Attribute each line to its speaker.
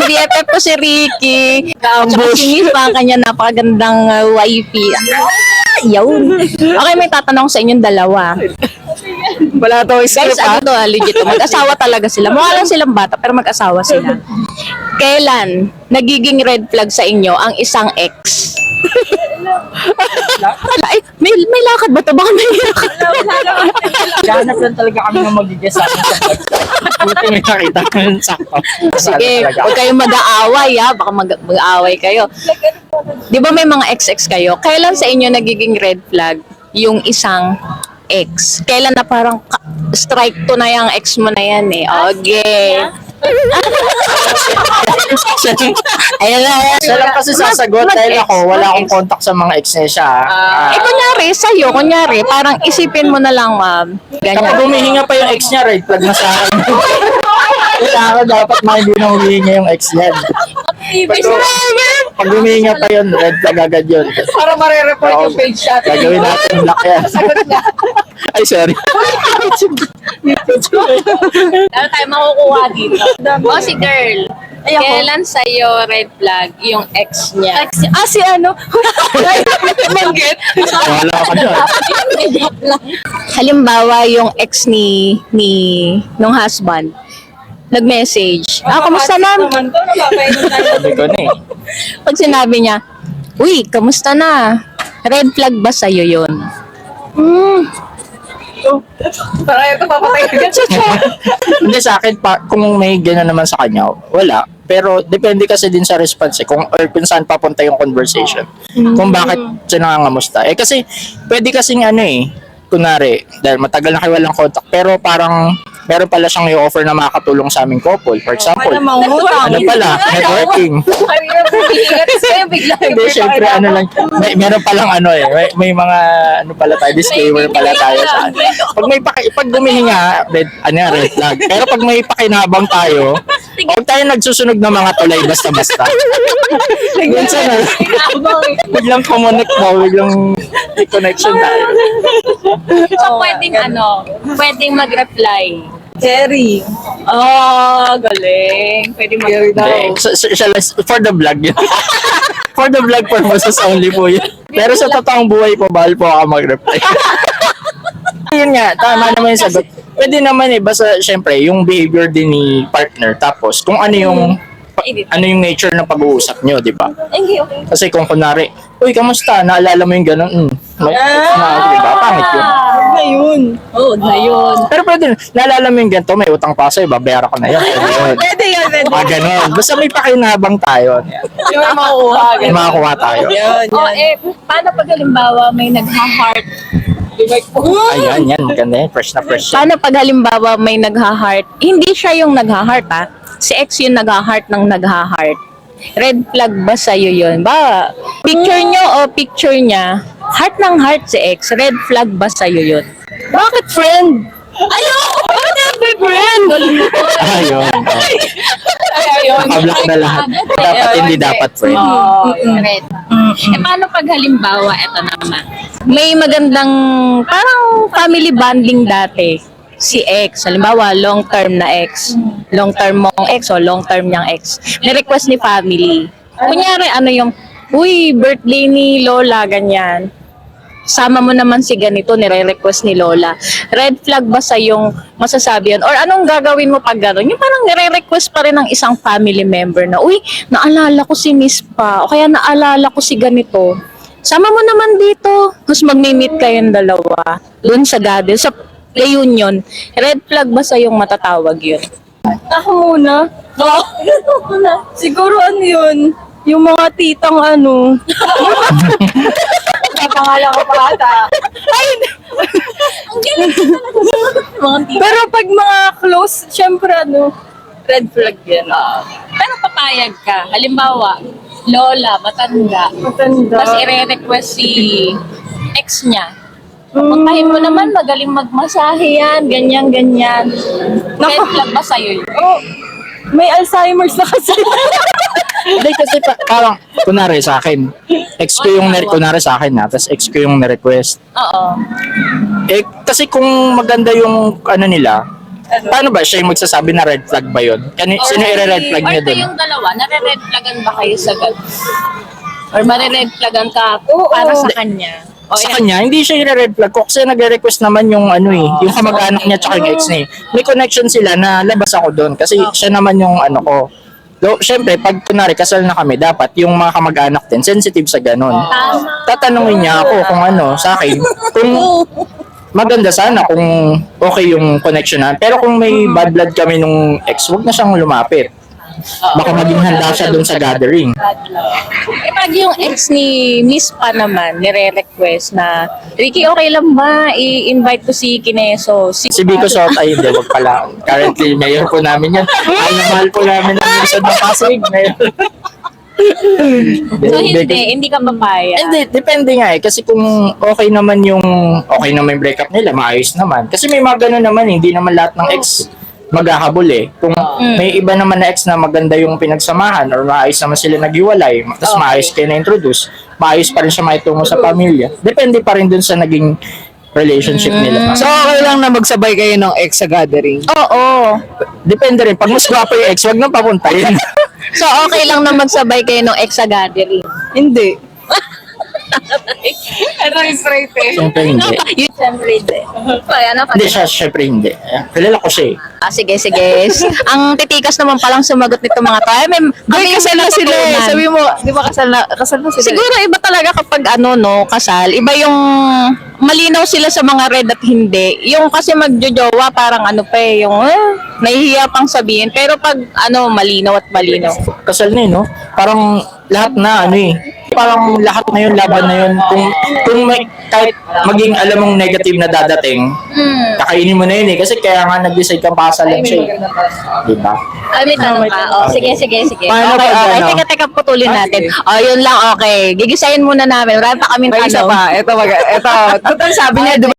Speaker 1: BFF ko si Ricky. Tsaka si Miss pa, ang kanya napakagandang wifey. Yun. Okay, may tatanong sa inyong dalawa.
Speaker 2: Wala to
Speaker 1: Guys,
Speaker 2: script ha.
Speaker 1: ano to, legit to. Mag-asawa talaga sila. Mukha lang silang bata, pero mag-asawa sila. Kailan nagiging red flag sa inyo ang isang ex? Ay, may lakad ba to? Baka may lakad.
Speaker 2: Gahanap lang talaga kami ng magiging sa akin sa vlog. Buti may nakita ko yun sakto.
Speaker 1: Sige, huwag kayong mag-aaway ha. Baka mag-aaway kayo. Di ba may mga ex-ex kayo? Kailan sa inyo nagiging red flag yung isang ex? Kailan na parang strike to na yung ex mo na yan eh? Okay. Ayun na.
Speaker 2: Siya lang kasi sasagot dahil ako, wala akong contact sa mga ex niya siya.
Speaker 1: Eh, kunyari, sa'yo, parang isipin mo na lang, ma'am.
Speaker 2: Kapag
Speaker 1: Ganyan.
Speaker 2: humihinga pa yung ex niya, red flag na sa akin. Kailangan dapat hindi na humihinga yung ex niya. Pag humihinga pa yun, red flag agad yun.
Speaker 3: Para mare-report yung page shot.
Speaker 2: Gagawin natin block yan. Ay, sorry.
Speaker 1: Ano tayo makukuha dito? O, si girl. Kailan sa'yo red flag yung ex niya?
Speaker 3: Si ano?
Speaker 2: Wala ka dyan.
Speaker 1: Halimbawa, yung ex nung husband, nag-message. Kamusta na?
Speaker 3: Naman to, napapainom tayo.
Speaker 2: Sabi ko na eh.
Speaker 1: Pag sinabi niya, uy, kamusta na? Red flag ba sa'yo yun?
Speaker 3: Para ito, papatay ka.
Speaker 2: Hindi sa akin, kung may gano'n naman sa kanya, wala. Pero depende kasi din sa response eh, kung saan papunta yung conversation. Kung bakit siya nangangamusta. Eh kasi, pwede kasing ano eh, kunwari, dahil matagal na kayo walang contact, pero parang meron pala siyang i-offer na makakatulong sa aming couple. For example, ano pala, networking. Hindi, syempre, ano lang, meron palang ano eh, may mga, ano pala tayo, disclaimer pala tayo sa ano. Pag gumihinga, red flag. Pero pag may pakinabang tayo, huwag tayo nagsusunog ng mga tulay basta-basta. Minsan na, biglang connect mo, biglang may connection tayo.
Speaker 1: So, pwedeng mag-reply.
Speaker 3: Cherry.
Speaker 1: Galing. Pwede
Speaker 3: Cherry daw.
Speaker 2: Siya lang, for the vlog yun. For the vlog purposes only po yun. Pero sa totoong buhay po, bahal po ako mag-reply. Yun nga, tama naman yung sagot. Pwede naman eh, basta syempre, yung behavior din ni partner, tapos kung ano yung nature ng pag-uusap nyo, di ba? Kasi kung kunwari, uy, kamusta? Naalala mo yung gano'n? Diba? Pangit yun.
Speaker 3: Na yun.
Speaker 1: Oo, na yun.
Speaker 2: Pero pwede, naalala mo yung ganito, may utang pa sa'yo, babayaran ko na yun.
Speaker 3: Pwede yan, pwede.
Speaker 2: Gano'n. Basta may pakinabang tayo.
Speaker 3: Yung may makukuha.
Speaker 2: May makakuha tayo.
Speaker 3: Yan, yan.
Speaker 1: Paano pag halimbawa may nagha-heart?
Speaker 2: Ayan, yan. Maganda yan. Fresh na fresh.
Speaker 1: Paano pag halimbawa may nagha-heart? Hindi siya yung nagha-heart ha. Si ex yung nagha-heart ng nagha-heart. Red flag ba sa'yo yun? Ba, picture nyo o picture niya, heart ng heart si ex, red flag ba sa'yo yun?
Speaker 3: Bakit friend?
Speaker 1: Ayoko! Bakit never friend?
Speaker 2: Ayun.
Speaker 3: Ayun.
Speaker 2: Nakablock na lahat. Dapat hindi dapat, friend.
Speaker 1: Red. Paano pag halimbawa, eto naman, may magandang, parang family bonding dati. Si ex, halimbawa, long-term na ex. Long-term mong ex o long-term niyang ex. May request ni family. Kunyari, uy, birthday ni Lola, ganyan. Sama mo naman si ganito, nire-request ni Lola. Red flag ba sa yung masasabi yun? Or anong gagawin mo pag gano'n? Yung parang nire-request pa rin ng isang family member na, uy, naalala ko si Miss pa, o kaya naalala ko si ganito. Sama mo naman dito. Tapos mag-meet kayong dalawa. Doon sa garden, sa reunion. Red flag ba sa yung matatawag yun?
Speaker 3: Ako muna. Siguro ano yun? Yung mga titang ano. Napangalan ko pa ata.
Speaker 1: Ang galing mga tita.
Speaker 3: Pero pag mga close, syempre ano, red flag yan.
Speaker 1: Pero papayag ka. Halimbawa, Lola, matanda.
Speaker 3: Matanda.
Speaker 1: Tapos i-request si ex niya. Puntahin mo naman, magaling magmasahe yan, ganyan-ganyan. Red flag ba sa'yo yun?
Speaker 3: Oh, may Alzheimer's na kasi.
Speaker 2: Hindi kasi parang, kunwari sa akin, ex ko yung, kunwari sa akin tapos ex ko yung na-request.
Speaker 1: Oo.
Speaker 2: Eh, kasi kung maganda yung, ano nila, Paano ba? Siya yung magsasabi na red flag ba yun? Sino i-red flag niya
Speaker 1: Or
Speaker 2: dun?
Speaker 1: kayong dalawa, nare-red flaggan ba kayo sa ganun? Or mare-red flaggan ka para sa kanya? O
Speaker 2: Sa
Speaker 1: yan.
Speaker 2: kanya, hindi siya i-red flag ko kasi nagre-request naman yung ano eh, yung kamag-anak niya tsaka yung ex niya eh. May connection sila na labas ako doon kasi siya naman yung ano ko. So, syempre, pag kunwari kasal na kami, dapat yung mga kamag-anak din, sensitive sa ganun. Tatanungin niya ako kung ano, sa akin, kung maganda sana kung okay yung connection na. Pero kung may bad blood kami nung ex, wag na siyang lumapit. Baka maging handa siya doon sa gathering.
Speaker 1: Eh, pag yung ex ni Miss pa naman, nire-request na, Ricky, okay lang ba? I-invite ko si Kineso.
Speaker 2: Si Biko Sot, ay hindi, wag pala. Currently, mayor po namin yan. Mahal na mahal po namin ang Luzon ng Pasig. Mayor.
Speaker 1: So, hindi ka papaya.
Speaker 2: Hindi, depende nga eh. Kasi kung okay naman yung breakup nila, maayos naman. Kasi may mga ganun naman, hindi naman lahat ng ex maghahabol eh. Kung may iba naman na ex na maganda yung pinagsamahan or maayos naman sila naghiwalay, tapos maayos kayo na-introduce, maayos pa rin siya maitungo sa pamilya. Depende pa rin dun sa naging relationship nila.
Speaker 4: So, okay lang na magsabay kayo ng ex sa gathering.
Speaker 1: Oo.
Speaker 2: Depende rin. Pag mas gwapo yung ex, wag nang papuntahin.
Speaker 1: So, okay lang na magsabay kayo ng ex sa gathering.
Speaker 4: Hindi.
Speaker 3: Ito yung straight eh.
Speaker 2: Siyempre hindi.
Speaker 1: Yun, siyempre hindi. Kaya na
Speaker 2: Hindi siya, siyempre hindi. Kilala ko siya eh.
Speaker 1: Sige. Ang titikas naman palang sumagot nito mga tayo.
Speaker 4: Ay, kasal na sila eh. Sabi mo, di ba kasal na sila?
Speaker 1: Siguro iba talaga kapag kasal. Iba yung malinaw sila sa mga red at hindi. Yung kasi magjojowa parang yung nahihiya pang sabihin. Pero pag malinaw at malinaw.
Speaker 2: Kasal na eh, no? Parang lahat na parang lahat na yun, laban na yun. Kung may, kahit maging alam mong negative na dadating, kakainin mo na yun eh. Kasi kaya nga nag-decide kang pakasalan siya eh. Diba?
Speaker 1: Ay, may tanong ka. Sige.
Speaker 2: Paano
Speaker 1: Okay.
Speaker 2: pag ano?
Speaker 1: Teka, putulin natin. Yun lang, okay. Gigisayin muna namin. Marami pa kaming
Speaker 4: May isa
Speaker 1: tanong.
Speaker 4: pa. Ito, total sabi niya, di ba